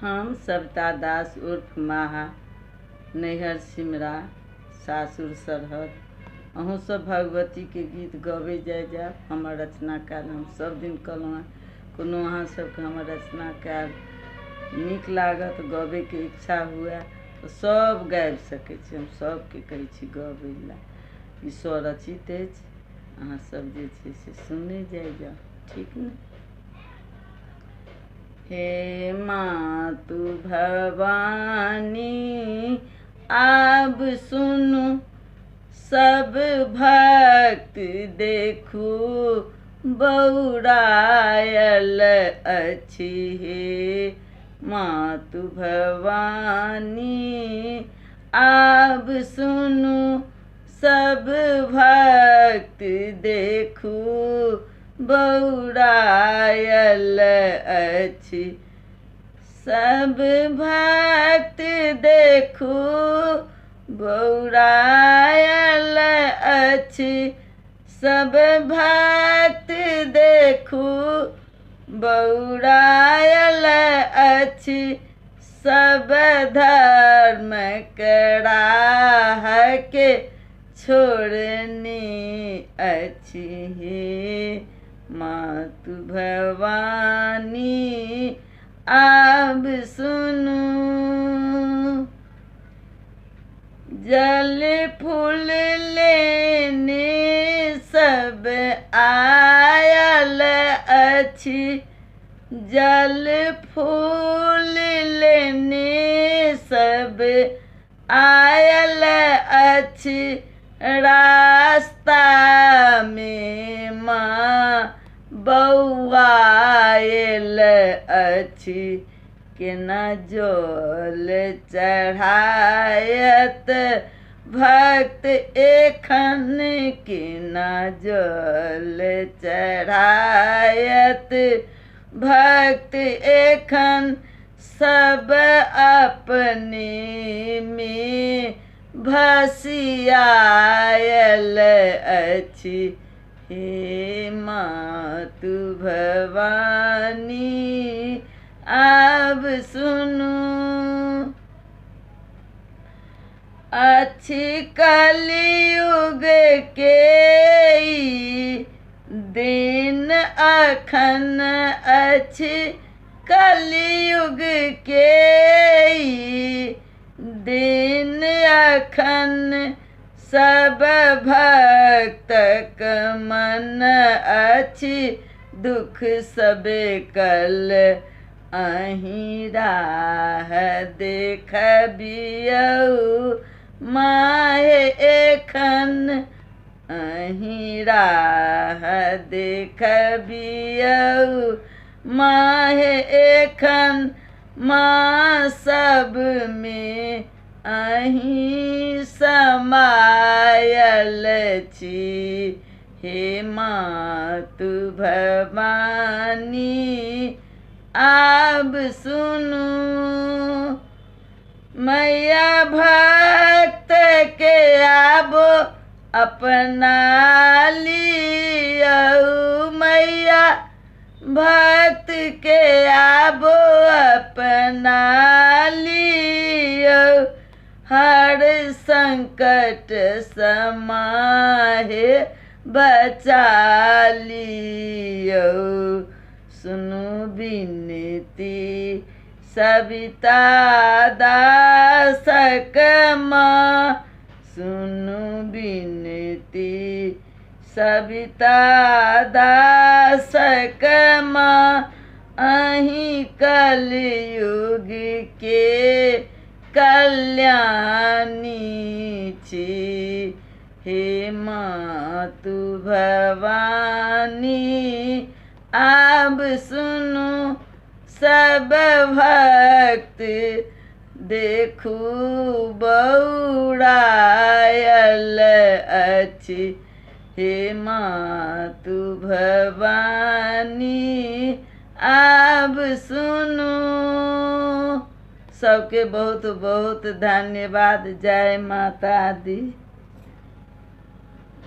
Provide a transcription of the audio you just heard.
हम सविता दास उर्फ माहा, नैहर सिमरा, सासुर सरहद। अहूँ सब भगवती के गीत गवे जाए हमर रचना काल हम सब दिन कहलहुँ। कोनो अहाँ सबके हमर रचना काल नीक लागत, गवे के इच्छा हुए तो सब गाबि सकै छी। हम सबके कहै छी गबै ला, ई स्वरचित अछि। अहाँ सब जे छै से सुनने जाए, ठीक ने। हे मातु भवानी आब सुनु, सब भक्त देखू बौरायल अछि। हे मातु भवानी आब सुनु, सब भक्त देखू बौरायल अछि। सब भक्त देखू बौरायल अछि। सब भक्त देखू बौरायल अछि। सब धर्म कराह के छोड़नी अछि। हे मातु भवानी आब सुनु, जल फूल लेने सब आयल अछि। जल फूल लेने सब आयल अछि। रास्ता में माँ बौआयल अछि। केना जल चढ़ायत भक्त एखन, केना जल चढ़ायत भक्त एखन। सब अपने में भसियायल अछि। हे मातु भवानी आब सुनु, अछि कलियुग के ई दिन अखन अछि। कलियुग के ई दिन अखन। सब भक्तक मन अछि दुख सबे कल। अहीं राह देखबियौ माहे एखन। अहीं राह देखबियौ माहे एखन। माँ सब में अहीं समायल छी। हे मातु भवानी आब सुनु, मैया भक्त के आबो अपना लियौ। मैया भक्त के आबो अपना लियौ। हर संकट समाहे बचा लियौ। सुनु विनती सविता दासक माँ। सुनु विनती सविता दासक माँ। अहीं कलयुग के कल्याणी छी। हे मातु भवानी आब सुनु, सब भक्त देखू बौरायल अछि। हे मातु भवानी आब सुनु। सबके बहुत बहुत धन्यवाद। जय माता दी।